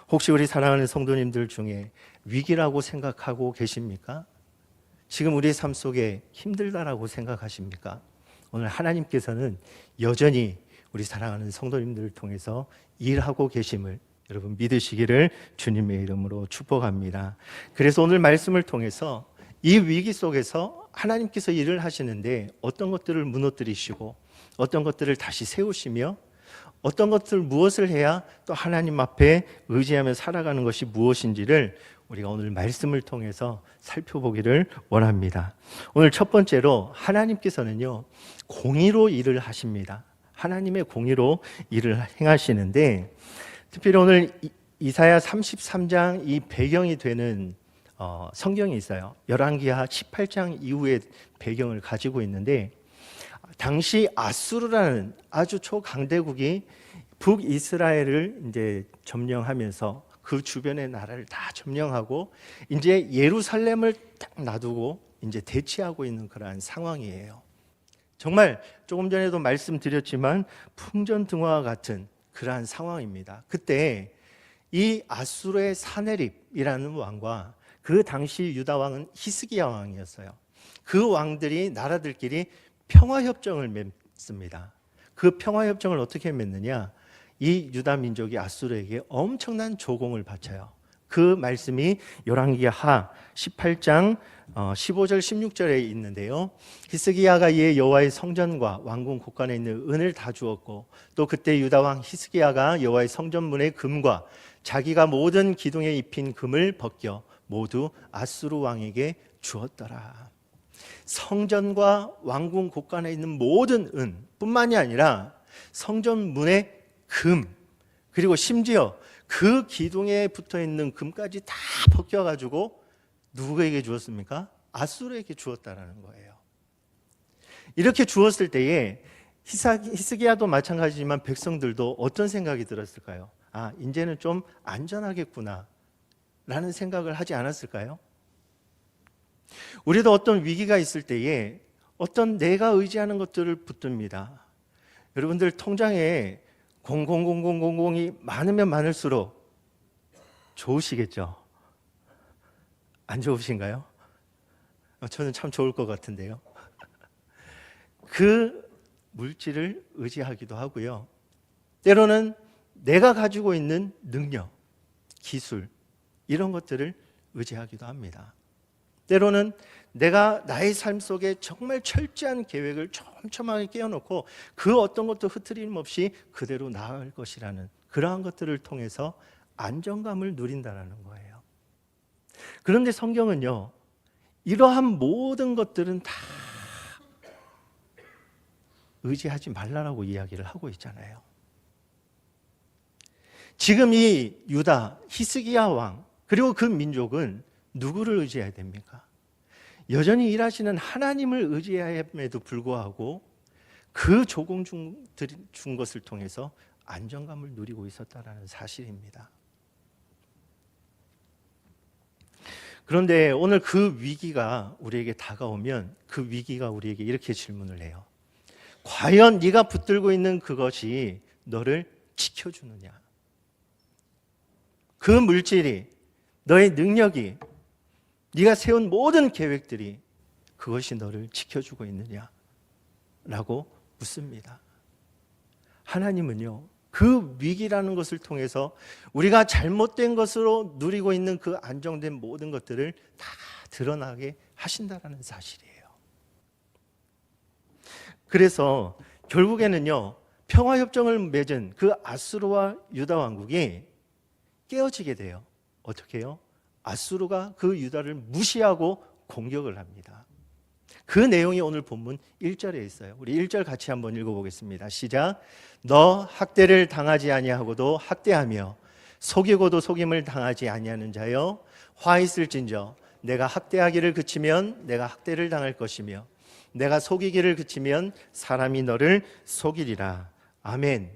혹시 우리 사랑하는 성도님들 중에 위기라고 생각하고 계십니까? 지금 우리의 삶 속에 힘들다라고 생각하십니까? 오늘 하나님께서는 여전히 우리 사랑하는 성도님들을 통해서 일하고 계심을 여러분 믿으시기를 주님의 이름으로 축복합니다. 그래서 오늘 말씀을 통해서 이 위기 속에서 하나님께서 일을 하시는데 어떤 것들을 무너뜨리시고 어떤 것들을 다시 세우시며 어떤 것들 무엇을 해야 또 하나님 앞에 의지하며 살아가는 것이 무엇인지를 우리가 오늘 말씀을 통해서 살펴보기를 원합니다. 오늘 첫 번째로 하나님께서는요 공의로 일을 하십니다. 하나님의 공의로 일을 행하시는데 특별히 오늘 이사야 33장 이 배경이 되는 성경이 있어요. 열왕기하 18장 이후의 배경을 가지고 있는데 당시 아수르라는 아주 초강대국이 북이스라엘을 이제 점령하면서 그 주변의 나라를 다 점령하고 이제 예루살렘을 딱 놔두고 이제 대치하고 있는 그러한 상황이에요. 정말 조금 전에도 말씀드렸지만 풍전등화와 같은 그러한 상황입니다. 그때 이 아수르의 사네립이라는 왕과 그 당시 유다 왕은 히스기야 왕이었어요. 그 왕들이 나라들끼리 평화협정을 맺습니다. 그 평화협정을 어떻게 맺느냐? 이 유다 민족이 아수르에게 엄청난 조공을 바쳐요. 그 말씀이 열왕기하 18장 15절 16절에 있는데요. 히스기야가 이에 여호와의 성전과 왕궁 곳간에 있는 은을 다 주었고 또 그때 유다 왕 히스기야가 여호와의 성전문의 금과 자기가 모든 기둥에 입힌 금을 벗겨 모두 아수르 왕에게 주었더라. 성전과 왕궁 곳간에 있는 모든 은뿐만이 아니라 성전 문의 금 그리고 심지어 그 기둥에 붙어 있는 금까지 다 벗겨가지고 누구에게 주었습니까? 아수르에게 주었다라는 거예요. 이렇게 주었을 때에 히스기야도 마찬가지지만 백성들도 어떤 생각이 들었을까요? 아, 이제는 좀 안전하겠구나 라는 생각을 하지 않았을까요? 우리도 어떤 위기가 있을 때에 어떤 내가 의지하는 것들을 붙듭니다. 여러분들 통장에 000000이 많으면 많을수록 좋으시겠죠? 안 좋으신가요? 저는 참 좋을 것 같은데요. 그 물질을 의지하기도 하고요. 때로는 내가 가지고 있는 능력, 기술 이런 것들을 의지하기도 합니다. 때로는 내가 나의 삶 속에 정말 철저한 계획을 촘촘하게 깨워놓고 그 어떤 것도 흐트림 없이 그대로 나아갈 것이라는 그러한 것들을 통해서 안정감을 누린다는 거예요. 그런데 성경은요, 이러한 모든 것들은 다 의지하지 말라라고 이야기를 하고 있잖아요. 지금 이 유다 히스기야 왕 그리고 그 민족은 누구를 의지해야 됩니까? 여전히 일하시는 하나님을 의지함에도 불구하고 그 조공 준 것을 통해서 안정감을 누리고 있었다는 사실입니다. 그런데 오늘 그 위기가 우리에게 다가오면 그 위기가 우리에게 이렇게 질문을 해요. 과연 네가 붙들고 있는 그것이 너를 지켜주느냐? 그 물질이, 너의 능력이, 네가 세운 모든 계획들이 그것이 너를 지켜주고 있느냐? 라고 묻습니다. 하나님은요, 그 위기라는 것을 통해서 우리가 잘못된 것으로 누리고 있는 그 안정된 모든 것들을 다 드러나게 하신다는 사실이에요. 그래서 결국에는요, 평화협정을 맺은 그 아수르와 유다 왕국이 깨어지게 돼요. 어떻게 해요? 아수르가 그 유다를 무시하고 공격을 합니다. 그 내용이 오늘 본문 1절에 있어요. 우리 1절 같이 한번 읽어보겠습니다. 시작. 너 학대를 당하지 아니하고도 학대하며 속이고도 속임을 당하지 아니하는 자여 화 있을진저 내가 학대하기를 그치면 내가 학대를 당할 것이며 내가 속이기를 그치면 사람이 너를 속이리라. 아멘.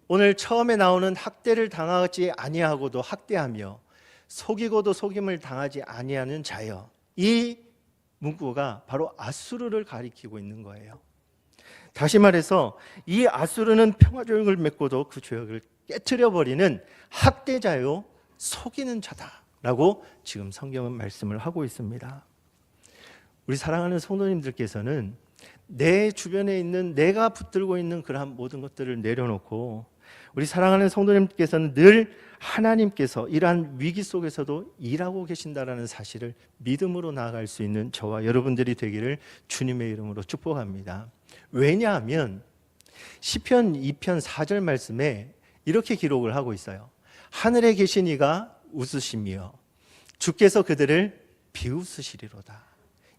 오늘 처음에 나오는 학대를 당하지 아니하고도 학대하며 속이고도 속임을 당하지 아니하는 자여, 이 문구가 바로 아수르를 가리키고 있는 거예요. 다시 말해서 이 아수르는 평화조약을 맺고도 그 조약을 깨트려버리는 학대자요 속이는 자다라고 지금 성경은 말씀을 하고 있습니다. 우리 사랑하는 성도님들께서는 내 주변에 있는 내가 붙들고 있는 그러한 모든 것들을 내려놓고 우리 사랑하는 성도님께서는 늘 하나님께서 이러한 위기 속에서도 일하고 계신다라는 사실을 믿음으로 나아갈 수 있는 저와 여러분들이 되기를 주님의 이름으로 축복합니다. 왜냐하면 시편 2편 4절 말씀에 이렇게 기록을 하고 있어요. 하늘에 계신 이가 웃으시며 주께서 그들을 비웃으시리로다.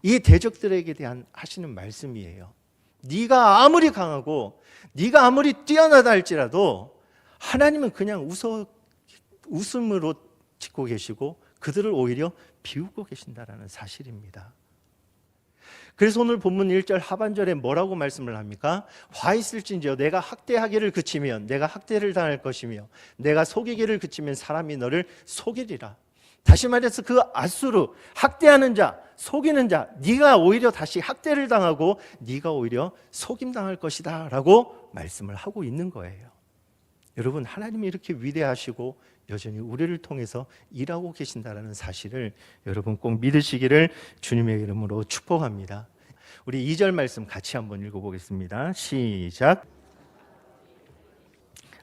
이 대적들에게 대한 하시는 말씀이에요. 네가 아무리 강하고 네가 아무리 뛰어나다 할지라도 하나님은 그냥 웃음으로 짓고 계시고 그들을 오히려 비웃고 계신다라는 사실입니다. 그래서 오늘 본문 1절 하반절에 뭐라고 말씀을 합니까? 화 있을진저 내가 학대하기를 그치면 내가 학대를 당할 것이며 내가 속이기를 그치면 사람이 너를 속이리라. 다시 말해서 그 아수르 학대하는 자, 속이는 자, 네가 오히려 다시 학대를 당하고 네가 오히려 속임당할 것이다 라고 말씀을 하고 있는 거예요. 여러분, 하나님이 이렇게 위대하시고 여전히 우리를 통해서 일하고 계신다는 사실을 여러분 꼭 믿으시기를 주님의 이름으로 축복합니다. 우리 2절 말씀 같이 한번 읽어보겠습니다. 시작.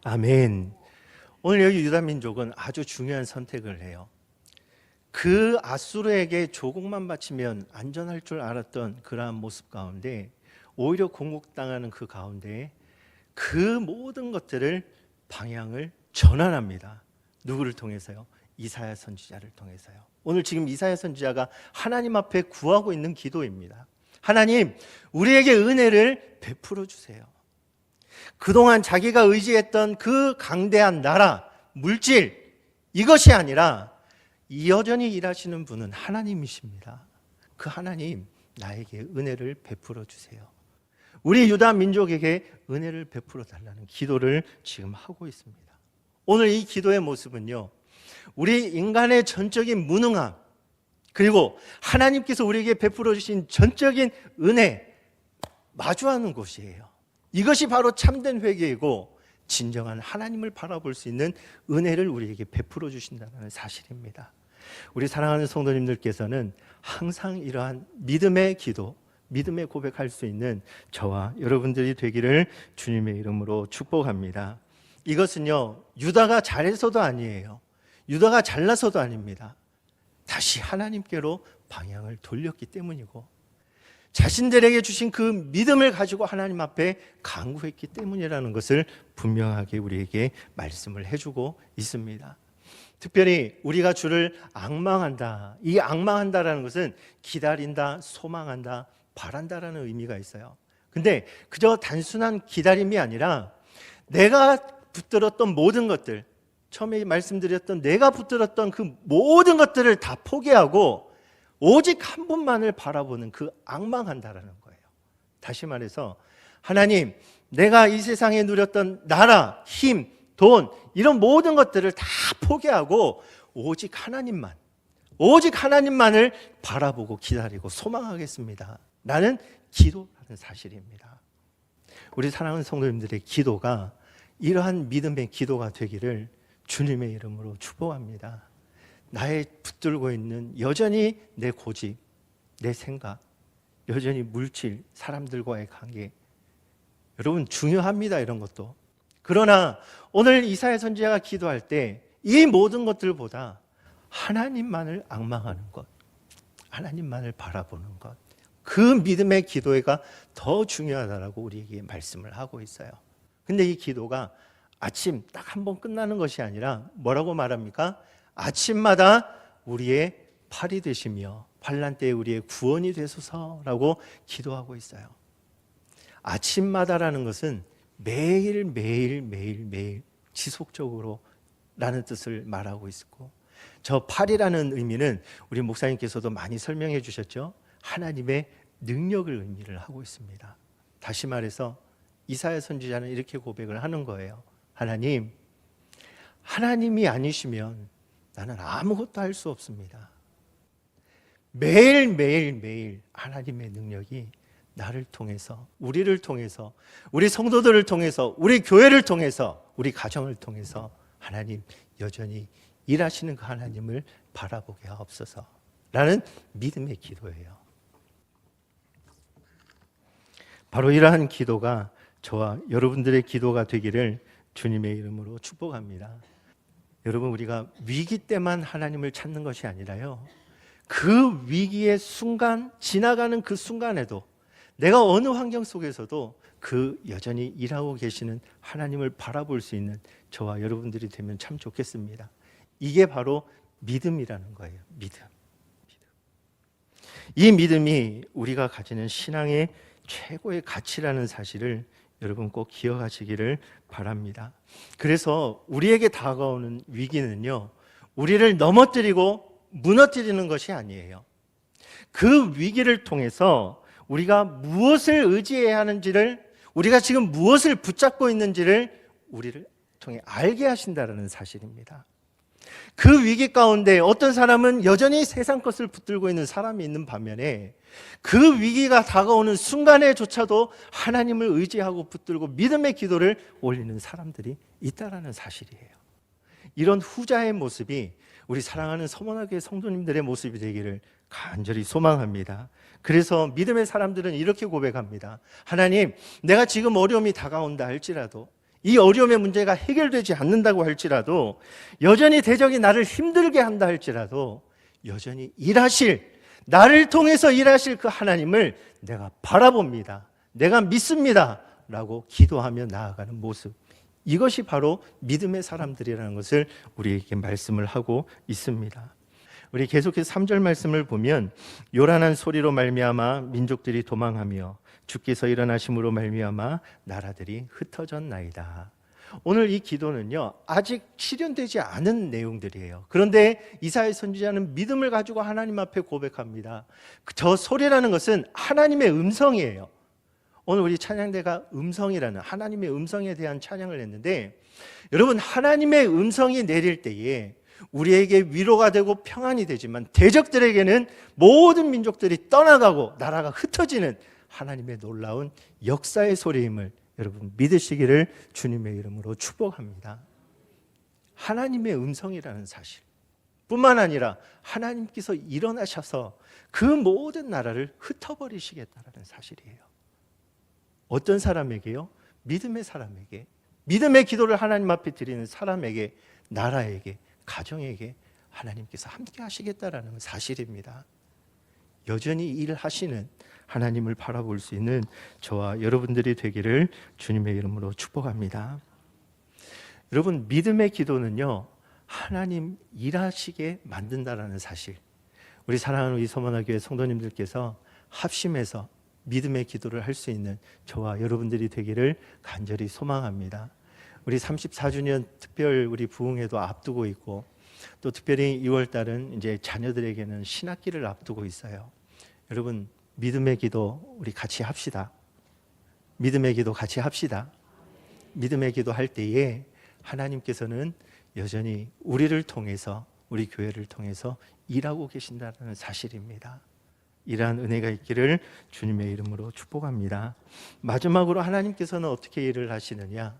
아멘. 오늘 여기 유다 민족은 아주 중요한 선택을 해요. 그 아수르에게 조공만 바치면 안전할 줄 알았던 그러한 모습 가운데 오히려 공격당하는 그 가운데 그 모든 것들을 방향을 전환합니다. 누구를 통해서요? 이사야 선지자를 통해서요. 오늘 지금 이사야 선지자가 하나님 앞에 구하고 있는 기도입니다. 하나님, 우리에게 은혜를 베풀어 주세요. 그동안 자기가 의지했던 그 강대한 나라, 물질, 이것이 아니라 여전히 일하시는 분은 하나님이십니다. 그 하나님, 나에게 은혜를 베풀어 주세요. 우리 유다 민족에게 은혜를 베풀어 달라는 기도를 지금 하고 있습니다. 오늘 이 기도의 모습은요, 우리 인간의 전적인 무능함, 그리고 하나님께서 우리에게 베풀어 주신 전적인 은혜, 마주하는 곳이에요. 이것이 바로 참된 회개이고 진정한 하나님을 바라볼 수 있는 은혜를 우리에게 베풀어 주신다는 사실입니다. 우리 사랑하는 성도님들께서는 항상 이러한 믿음의 기도, 믿음의 고백할 수 있는 저와 여러분들이 되기를 주님의 이름으로 축복합니다. 이것은요, 유다가 잘해서도 아니에요. 유다가 잘나서도 아닙니다. 다시 하나님께로 방향을 돌렸기 때문이고 자신들에게 주신 그 믿음을 가지고 하나님 앞에 간구했기 때문이라는 것을 분명하게 우리에게 말씀을 해주고 있습니다. 특별히 우리가 주를 앙망한다. 이 앙망한다라는 것은 기다린다, 소망한다, 바란다라는 의미가 있어요. 근데 그저 단순한 기다림이 아니라 내가 붙들었던 모든 것들, 처음에 말씀드렸던 내가 붙들었던 그 모든 것들을 다 포기하고 오직 한 분만을 바라보는 그 앙망한다라는 거예요. 다시 말해서 하나님, 내가 이 세상에 누렸던 나라, 힘, 돈, 이런 모든 것들을 다 포기하고 오직 하나님만을 바라보고 기다리고 소망하겠습니다. 나는 기도라는 사실입니다. 우리 사랑하는 성도님들의 기도가 이러한 믿음의 기도가 되기를 주님의 이름으로 축복합니다. 나의 붙들고 있는 여전히 내 고집, 내 생각, 여전히 물질, 사람들과의 관계, 여러분 중요합니다. 이런 것도. 그러나 오늘 이사야 선지자가 기도할 때 이 모든 것들보다 하나님만을 앙망하는 것, 하나님만을 바라보는 것, 그 믿음의 기도가 더 중요하다라고 우리에게 말씀을 하고 있어요. 근데 이 기도가 아침 딱 한 번 끝나는 것이 아니라 뭐라고 말합니까? 아침마다 우리의 팔이 되시며 환난 때에 우리의 구원이 되소서라고 기도하고 있어요. 아침마다라는 것은 매일 지속적으로 라는 뜻을 말하고 있고, 저 팔이라는 의미는 우리 목사님께서도 많이 설명해 주셨죠. 하나님의 능력을 의미를 하고 있습니다. 다시 말해서 이사야 선지자는 이렇게 고백을 하는 거예요. 하나님, 하나님이 아니시면 나는 아무것도 할 수 없습니다. 매일 하나님의 능력이 나를 통해서, 우리를 통해서, 우리 성도들을 통해서, 우리 교회를 통해서, 우리 가정을 통해서 하나님 여전히 일하시는 그 하나님을 바라보게 하옵소서 라는 믿음의 기도예요. 바로 이러한 기도가 저와 여러분들의 기도가 되기를 주님의 이름으로 축복합니다. 여러분, 우리가 위기 때만 하나님을 찾는 것이 아니라요, 그 위기의 순간, 지나가는 그 순간에도 내가 어느 환경 속에서도 그 여전히 일하고 계시는 하나님을 바라볼 수 있는 저와 여러분들이 되면 참 좋겠습니다. 이게 바로 믿음이라는 거예요. 믿음. 이 믿음이 우리가 가지는 신앙의 최고의 가치라는 사실을 여러분 꼭 기억하시기를 바랍니다. 그래서 우리에게 다가오는 위기는요, 우리를 넘어뜨리고 무너뜨리는 것이 아니에요. 그 위기를 통해서 우리가 무엇을 의지해야 하는지를, 우리가 지금 무엇을 붙잡고 있는지를 우리를 통해 알게 하신다는 사실입니다. 그 위기 가운데 어떤 사람은 여전히 세상 것을 붙들고 있는 사람이 있는 반면에 그 위기가 다가오는 순간에조차도 하나님을 의지하고 붙들고 믿음의 기도를 올리는 사람들이 있다는 사실이에요. 이런 후자의 모습이 우리 사랑하는 서머나교회 성도님들의 모습이 되기를 간절히 소망합니다. 그래서 믿음의 사람들은 이렇게 고백합니다. 하나님, 내가 지금 어려움이 다가온다 할지라도, 이 어려움의 문제가 해결되지 않는다고 할지라도, 여전히 대적이 나를 힘들게 한다 할지라도 여전히 나를 통해서 일하실 그 하나님을 내가 바라봅니다. 내가 믿습니다. 라고 기도하며 나아가는 모습, 이것이 바로 믿음의 사람들이라는 것을 우리에게 말씀을 하고 있습니다. 우리 계속해서 3절 말씀을 보면, 요란한 소리로 말미암아 민족들이 도망하며 주께서 일어나심으로 말미암아 나라들이 흩어졌나이다. 오늘 이 기도는요, 아직 실현되지 않은 내용들이에요. 그런데 이사야 선지자는 믿음을 가지고 하나님 앞에 고백합니다. 저 소리라는 것은 하나님의 음성이에요. 오늘 우리 찬양대가 음성이라는 하나님의 음성에 대한 찬양을 했는데, 여러분, 하나님의 음성이 내릴 때에 우리에게 위로가 되고 평안이 되지만 대적들에게는 모든 민족들이 떠나가고 나라가 흩어지는 하나님의 놀라운 역사의 소리임을 여러분 믿으시기를 주님의 이름으로 축복합니다. 하나님의 음성이라는 사실 뿐만 아니라 하나님께서 일어나셔서 그 모든 나라를 흩어버리시겠다는 사실이에요. 어떤 사람에게요? 믿음의 사람에게, 믿음의 기도를 하나님 앞에 드리는 사람에게, 나라에게, 가정에게 하나님께서 함께 하시겠다라는 사실입니다. 여전히 일하시는 하나님을 바라볼 수 있는 저와 여러분들이 되기를 주님의 이름으로 축복합니다. 여러분, 믿음의 기도는요, 하나님 일하시게 만든다라는 사실, 우리 사랑하는 우리 서머나교회 성도님들께서 합심해서 믿음의 기도를 할 수 있는 저와 여러분들이 되기를 간절히 소망합니다. 우리 34주년 특별 우리 부흥회도 앞두고 있고, 또 특별히 2월 달은 이제 자녀들에게는 신학기를 앞두고 있어요. 여러분, 믿음의 기도 우리 같이 합시다. 믿음의 기도 같이 합시다. 믿음의 기도 할 때에 하나님께서는 여전히 우리를 통해서, 우리 교회를 통해서 일하고 계신다는 사실입니다. 이러한 은혜가 있기를 주님의 이름으로 축복합니다. 마지막으로 하나님께서는 어떻게 일을 하시느냐?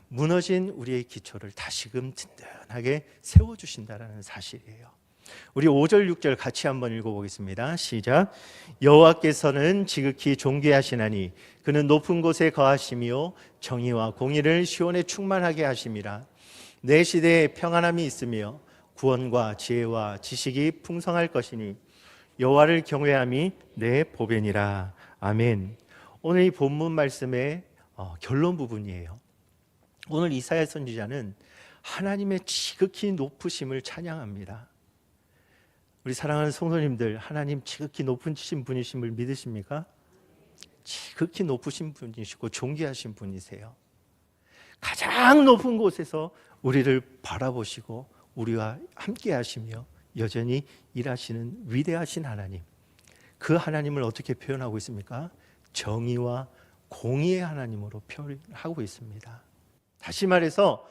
무너진 우리의 기초를 다시금 든든하게 세워주신다는 사실이에요. 우리 5절 6절 같이 한번 읽어보겠습니다. 시작. 여호와께서는 지극히 존귀하시나니 그는 높은 곳에 거하시며 정의와 공의를 시온에 충만하게 하심이라. 내 시대에 평안함이 있으며 구원과 지혜와 지식이 풍성할 것이니 여호와를 경외함이 내 보배니라. 아멘. 오늘 이 본문 말씀의 결론 부분이에요. 오늘 이사야 선지자는 하나님의 지극히 높으심을 찬양합니다. 우리 사랑하는 성도님들, 하나님 지극히 높으신 분이심을 믿으십니까? 지극히 높으신 분이시고 존귀하신 분이세요. 가장 높은 곳에서 우리를 바라보시고 우리와 함께 하시며 여전히 일하시는 위대하신 하나님, 그 하나님을 어떻게 표현하고 있습니까? 정의와 공의의 하나님으로 표현하고 있습니다. 다시 말해서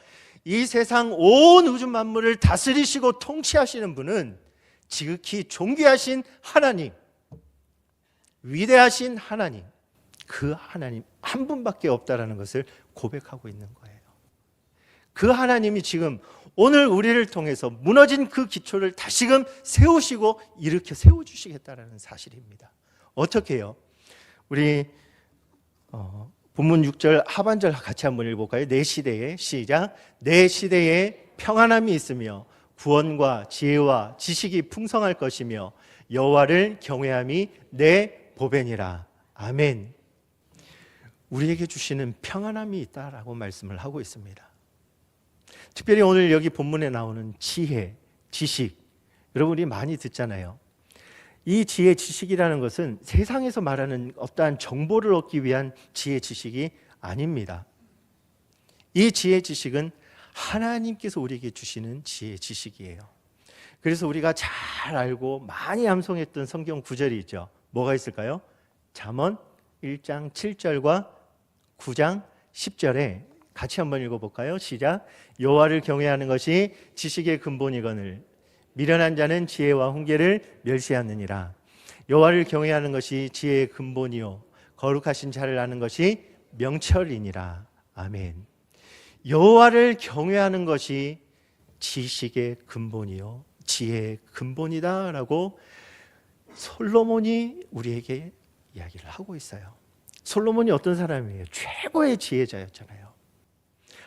이 세상 온 우주 만물을 다스리시고 통치하시는 분은 지극히 존귀하신 하나님, 위대하신 하나님, 그 하나님 한 분밖에 없다라는 것을 고백하고 있는 거예요. 그 하나님이 지금 오늘 우리를 통해서 무너진 그 기초를 다시금 세우시고 일으켜 세워주시겠다는 사실입니다. 어떻게 해요? 우리 본문 6절 하반절 같이 한번 읽어볼까요? 내 시대에, 시작. 내 시대에 평안함이 있으며 구원과 지혜와 지식이 풍성할 것이며 여호와를 경외함이 내 보배니라. 아멘. 우리에게 주시는 평안함이 있다라고 말씀을 하고 있습니다. 특별히 오늘 여기 본문에 나오는 지혜, 지식, 여러분이 많이 듣잖아요. 이 지혜, 지식이라는 것은 세상에서 말하는 어떠한 정보를 얻기 위한 지혜, 지식이 아닙니다. 이 지혜, 지식은 하나님께서 우리에게 주시는 지혜, 지식이에요. 그래서 우리가 잘 알고 많이 암송했던 성경 구절이 있죠. 뭐가 있을까요? 잠언 1장 7절과 9장 10절에 같이 한번 읽어볼까요? 시작. 여호와를 경외하는 것이 지식의 근본이거늘 미련한 자는 지혜와 훈계를 멸시하느니라. 여호와를 경외하는 것이 지혜의 근본이요 거룩하신 자를 아는 것이 명철이니라. 아멘. 여호와를 경외하는 것이 지식의 근본이요 지혜의 근본이다라고 솔로몬이 우리에게 이야기를 하고 있어요. 솔로몬이 어떤 사람이에요? 최고의 지혜자였잖아요.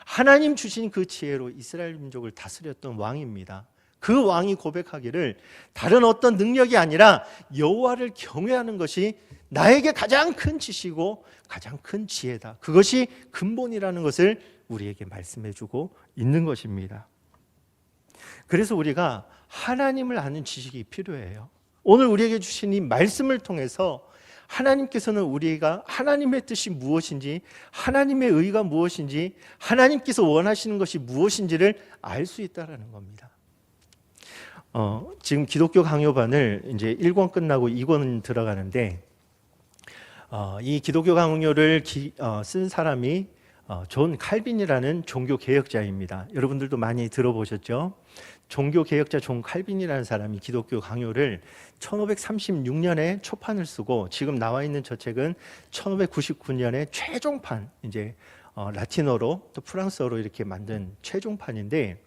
하나님 주신 그 지혜로 이스라엘 민족을 다스렸던 왕입니다. 그 왕이 고백하기를 다른 어떤 능력이 아니라 여호와를 경외하는 것이 나에게 가장 큰 지식이고 가장 큰 지혜다. 그것이 근본이라는 것을 우리에게 말씀해주고 있는 것입니다. 그래서 우리가 하나님을 아는 지식이 필요해요. 오늘 우리에게 주신 이 말씀을 통해서 하나님께서는 우리가 하나님의 뜻이 무엇인지, 하나님의 의가 무엇인지, 하나님께서 원하시는 것이 무엇인지를 알 수 있다는 겁니다. 지금 기독교 강요반을 이제 1권 끝나고 2권 들어가는데 이 기독교 강요를 쓴 사람이 존 칼빈이라는 종교 개혁자입니다. 여러분들도 많이 들어보셨죠? 종교 개혁자 존 칼빈이라는 사람이 기독교 강요를 1536년에 초판을 쓰고 지금 나와 있는 저 책은 1599년에 최종판, 이제 라틴어로 또 프랑스어로 이렇게 만든 최종판인데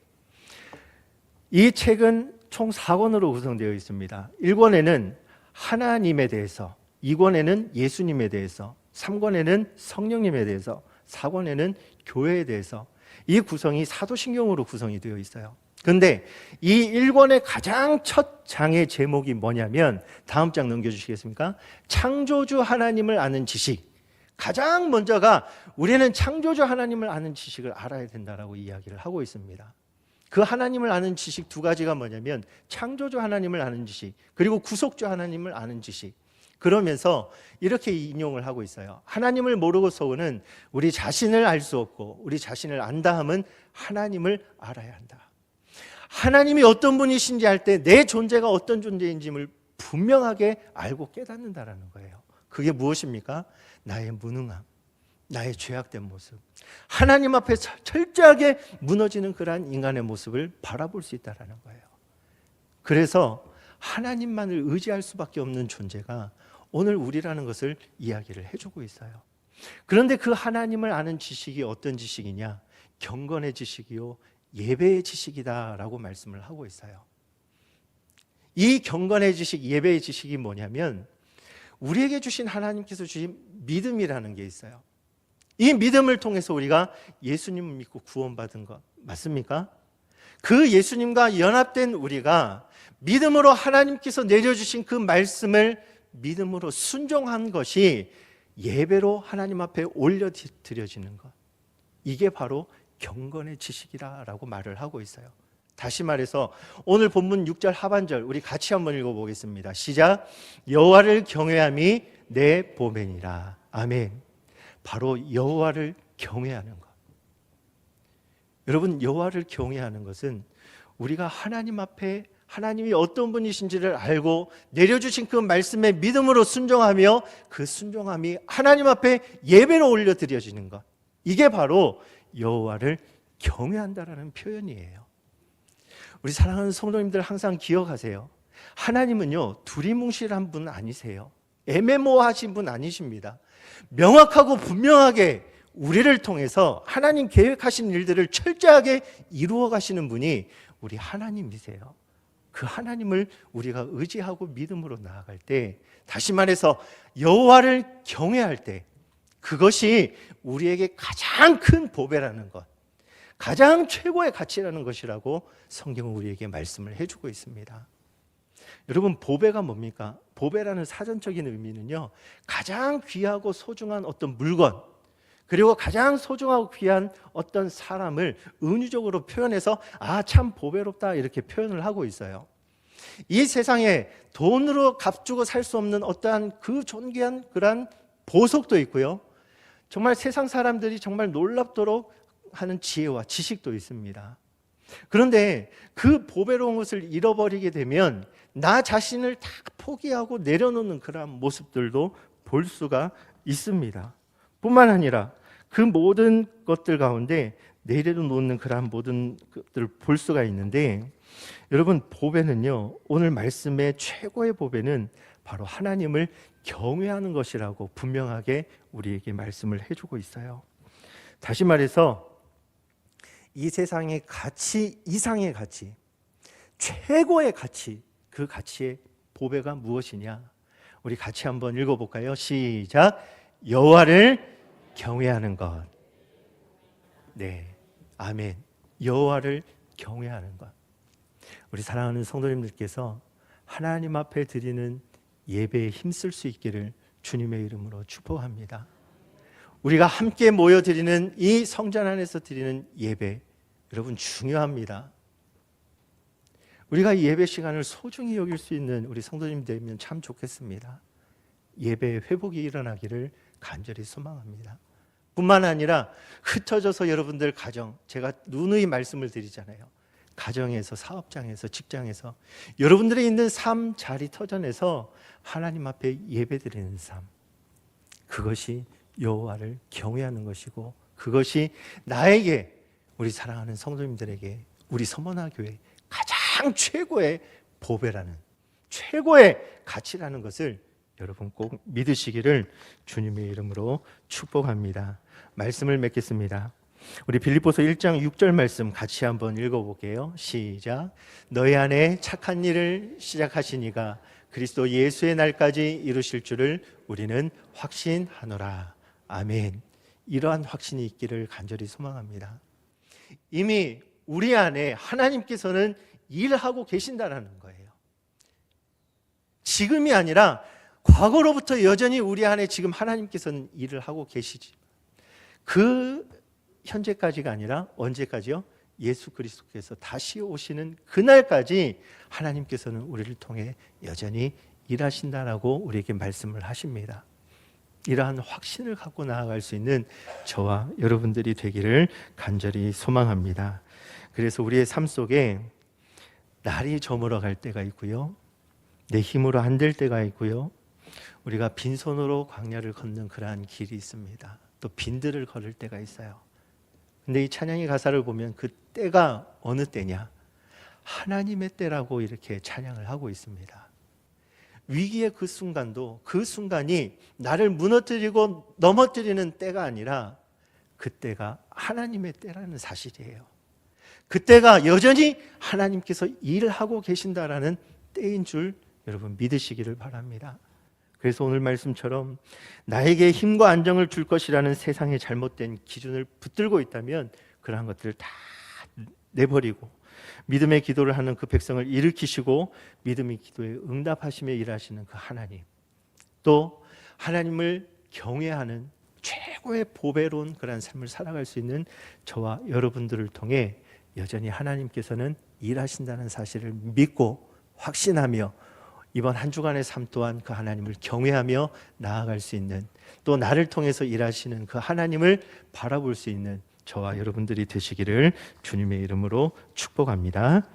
이 책은 총 4권으로 구성되어 있습니다. 1권에는 하나님에 대해서, 2권에는 예수님에 대해서, 3권에는 성령님에 대해서, 4권에는 교회에 대해서 이 구성이 사도신경으로 구성이 되어 있어요. 그런데 이 1권의 가장 첫 장의 제목이 뭐냐면 다음 장 넘겨주시겠습니까? 창조주 하나님을 아는 지식. 가장 먼저가 우리는 창조주 하나님을 아는 지식을 알아야 된다라고 이야기를 하고 있습니다. 그 하나님을 아는 지식 두 가지가 뭐냐면 창조주 하나님을 아는 지식 그리고 구속주 하나님을 아는 지식. 그러면서 이렇게 인용을 하고 있어요. 하나님을 모르고서는 우리 자신을 알 수 없고 우리 자신을 안다 함은 하나님을 알아야 한다. 하나님이 어떤 분이신지 알 때 내 존재가 어떤 존재인지를 분명하게 알고 깨닫는다라는 거예요. 그게 무엇입니까? 나의 무능함, 나의 죄악된 모습, 하나님 앞에 철저하게 무너지는 그러한 인간의 모습을 바라볼 수 있다는 거예요. 그래서 하나님만을 의지할 수밖에 없는 존재가 오늘 우리라는 것을 이야기를 해주고 있어요. 그런데 그 하나님을 아는 지식이 어떤 지식이냐? 경건의 지식이요 예배의 지식이다라고 말씀을 하고 있어요. 이 경건의 지식, 예배의 지식이 뭐냐면 우리에게 주신 하나님께서 주신 믿음이라는 게 있어요. 이 믿음을 통해서 우리가 예수님을 믿고 구원받은 것 맞습니까? 그 예수님과 연합된 우리가 믿음으로 하나님께서 내려주신 그 말씀을 믿음으로 순종한 것이 예배로 하나님 앞에 올려드려지는 것. 이게 바로 경건의 지식이라고 말을 하고 있어요. 다시 말해서 오늘 본문 6절 하반절 우리 같이 한번 읽어보겠습니다. 시작. 여호와를 경외함이 내 보배니라. 아멘. 바로 여호와를 경외하는 것. 여러분, 여호와를 경외하는 것은 우리가 하나님 앞에 하나님이 어떤 분이신지를 알고 내려주신 그 말씀에 믿음으로 순종하며 그 순종함이 하나님 앞에 예배로 올려드려지는 것. 이게 바로 여호와를 경외한다라는 표현이에요. 우리 사랑하는 성도님들 항상 기억하세요. 하나님은요 두리뭉실한 분 아니세요. 애매모호하신 분 아니십니다. 명확하고 분명하게 우리를 통해서 하나님 계획하신 일들을 철저하게 이루어 가시는 분이 우리 하나님이세요. 그 하나님을 우리가 의지하고 믿음으로 나아갈 때, 다시 말해서 여호와를 경외할 때, 그것이 우리에게 가장 큰 보배라는 것, 가장 최고의 가치라는 것이라고 성경은 우리에게 말씀을 해주고 있습니다. 여러분, 보배가 뭡니까? 보배라는 사전적인 의미는요, 가장 귀하고 소중한 어떤 물건, 그리고 가장 소중하고 귀한 어떤 사람을 은유적으로 표현해서 참 보배롭다 이렇게 표현을 하고 있어요. 이 세상에 돈으로 값주고 살 수 없는 어떠한 그 존귀한 그런 보석도 있고요, 정말 세상 사람들이 정말 놀랍도록 하는 지혜와 지식도 있습니다. 그런데 그 보배로운 것을 잃어버리게 되면 나 자신을 다 포기하고 내려놓는 그런 모습들도 볼 수가 있습니다. 뿐만 아니라 그 모든 것들 가운데 내려놓는 그런 모든 것들을 볼 수가 있는데, 여러분, 보배는요, 오늘 말씀의 최고의 보배는 바로 하나님을 경외하는 것이라고 분명하게 우리에게 말씀을 해주고 있어요. 다시 말해서 이 세상의 가치 이상의 가치, 최고의 가치, 그 가치의 보배가 무엇이냐? 우리 같이 한번 읽어볼까요? 시작. 여호와를 경외하는 것. 네, 아멘. 여호와를 경외하는 것. 우리 사랑하는 성도님들께서 하나님 앞에 드리는 예배에 힘쓸 수 있기를 주님의 이름으로 축복합니다. 우리가 함께 모여 드리는 이 성전 안에서 드리는 예배, 여러분 중요합니다. 우리가 이 예배 시간을 소중히 여길 수 있는 우리 성도님 되면 참 좋겠습니다. 예배의 회복이 일어나기를 간절히 소망합니다. 뿐만 아니라 흩어져서 여러분들 가정, 제가 누누이 말씀을 드리잖아요. 가정에서, 사업장에서, 직장에서 여러분들이 있는 삶 자리 터전에서 하나님 앞에 예배드리는 삶, 그것이 여호와를 경외하는 것이고, 그것이 나에게, 우리 사랑하는 성도님들에게, 우리 서머나 교회 가장 최고의 보배라는, 최고의 가치라는 것을 여러분 꼭 믿으시기를 주님의 이름으로 축복합니다. 말씀을 맺겠습니다. 우리 빌립보서 1장 6절 말씀 같이 한번 읽어볼게요. 시작. 너희 안에 착한 일을 시작하시니가 그리스도 예수의 날까지 이루실 줄을 우리는 확신하노라. 아멘. 이러한 확신이 있기를 간절히 소망합니다. 이미 우리 안에 하나님께서는 일하고 계신다라는 거예요. 지금이 아니라 과거로부터 여전히 우리 안에 지금 하나님께서는 일을 하고 계시지. 그 현재까지가 아니라 언제까지요? 예수 그리스도께서 다시 오시는 그날까지 하나님께서는 우리를 통해 여전히 일하신다라고 우리에게 말씀을 하십니다. 이러한 확신을 갖고 나아갈 수 있는 저와 여러분들이 되기를 간절히 소망합니다. 그래서 우리의 삶 속에 날이 저물어 갈 때가 있고요, 내 힘으로 안 될 때가 있고요, 우리가 빈손으로 광야를 걷는 그러한 길이 있습니다. 또 빈들을 걸을 때가 있어요. 근데 이 찬양의 가사를 보면 그 때가 어느 때냐? 하나님의 때라고 이렇게 찬양을 하고 있습니다. 위기의 그 순간도, 그 순간이 나를 무너뜨리고 넘어뜨리는 때가 아니라 그 때가 하나님의 때라는 사실이에요. 그 때가 여전히 하나님께서 일하고 계신다라는 때인 줄 여러분 믿으시기를 바랍니다. 그래서 오늘 말씀처럼 나에게 힘과 안정을 줄 것이라는 세상의 잘못된 기준을 붙들고 있다면 그러한 것들을 다 내버리고 믿음의 기도를 하는 그 백성을 일으키시고 믿음의 기도에 응답하시며 일하시는 그 하나님, 또 하나님을 경외하는 최고의 보배로운 그런 삶을 살아갈 수 있는 저와 여러분들을 통해 여전히 하나님께서는 일하신다는 사실을 믿고 확신하며 이번 한 주간의 삶 또한 그 하나님을 경외하며 나아갈 수 있는, 또 나를 통해서 일하시는 그 하나님을 바라볼 수 있는 저와 여러분들이 되시기를 주님의 이름으로 축복합니다.